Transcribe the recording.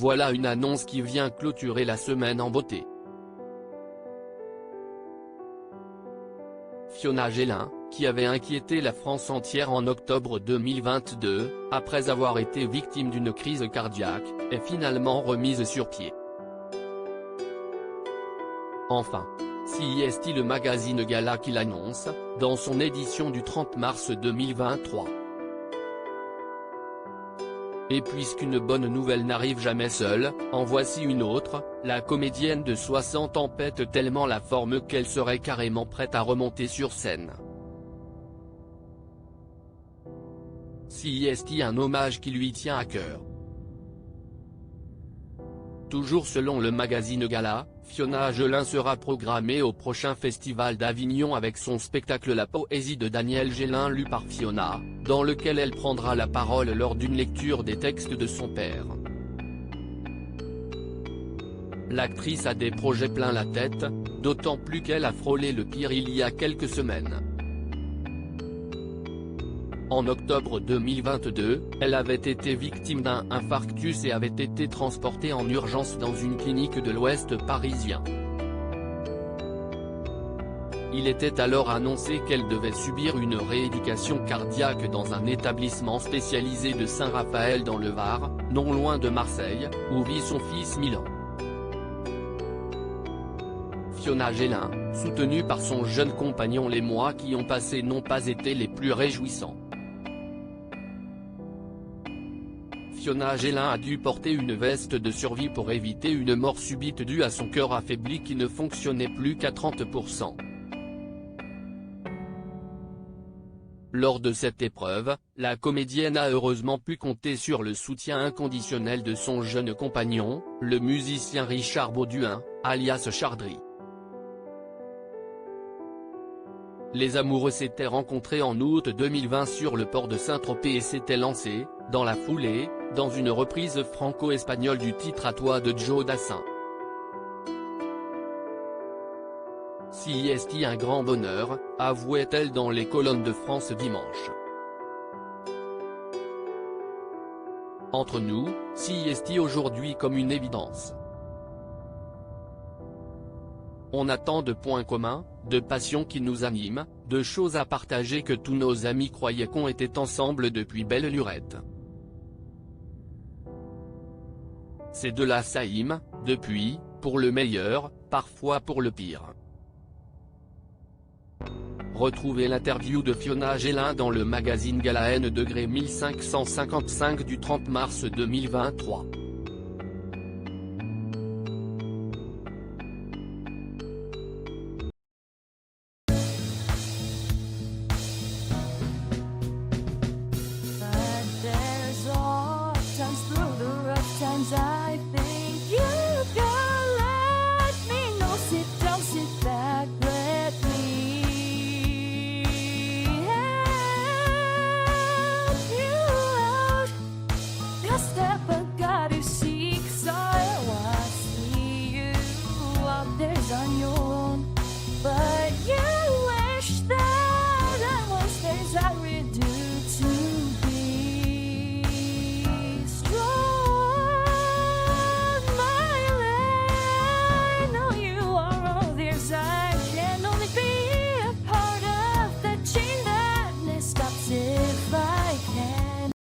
Voilà une annonce qui vient clôturer la semaine en beauté. Fiona Gélin, qui avait inquiété la France entière en octobre 2022, après avoir été victime d'une crise cardiaque, est finalement remise sur pied. Enfin, CIST, le magazine Gala qui l'annonce, dans son édition du 30 mars 2023. Et puisqu'une bonne nouvelle n'arrive jamais seule, en voici une autre, la comédienne de 60 ans pète tellement la forme qu'elle serait carrément prête à remonter sur scène. CIST, un hommage qui lui tient à cœur. Toujours selon le magazine Gala, Fiona Gélin sera programmée au prochain festival d'Avignon avec son spectacle La poésie de Daniel Gélin lu par Fiona, dans lequel elle prendra la parole lors d'une lecture des textes de son père. L'actrice a des projets plein la tête, d'autant plus qu'elle a frôlé le pire il y a quelques semaines. En octobre 2022, elle avait été victime d'un infarctus et avait été transportée en urgence dans une clinique de l'Ouest parisien. Il était alors annoncé qu'elle devait subir une rééducation cardiaque dans un établissement spécialisé de Saint-Raphaël dans le Var, non loin de Marseille, où vit son fils Milan. Fiona Gélin, soutenue par son jeune compagnon, les mois qui ont passé n'ont pas été les plus réjouissants. Fiona Gélin a dû porter une veste de survie pour éviter une mort subite due à son cœur affaibli qui ne fonctionnait plus qu'à 30%. Lors de cette épreuve, la comédienne a heureusement pu compter sur le soutien inconditionnel de son jeune compagnon, le musicien Richard Bauduin, alias Chardry. Les amoureux s'étaient rencontrés en août 2020 sur le port de Saint-Tropez et s'étaient lancés, dans la foulée, dans une reprise franco-espagnole du titre À toi de Joe Dassin. CIST, un grand bonheur, avouait-elle dans les colonnes de France dimanche. Entre nous, CIST aujourd'hui comme une évidence. On a tant de points communs, de passions qui nous animent, de choses à partager que tous nos amis croyaient qu'on était ensemble depuis belle lurette. C'est de la saïm, depuis, pour le meilleur, parfois pour le pire. Retrouvez l'interview de Fiona Gélin dans le magazine Gala N° 1555 du 30 mars 2023.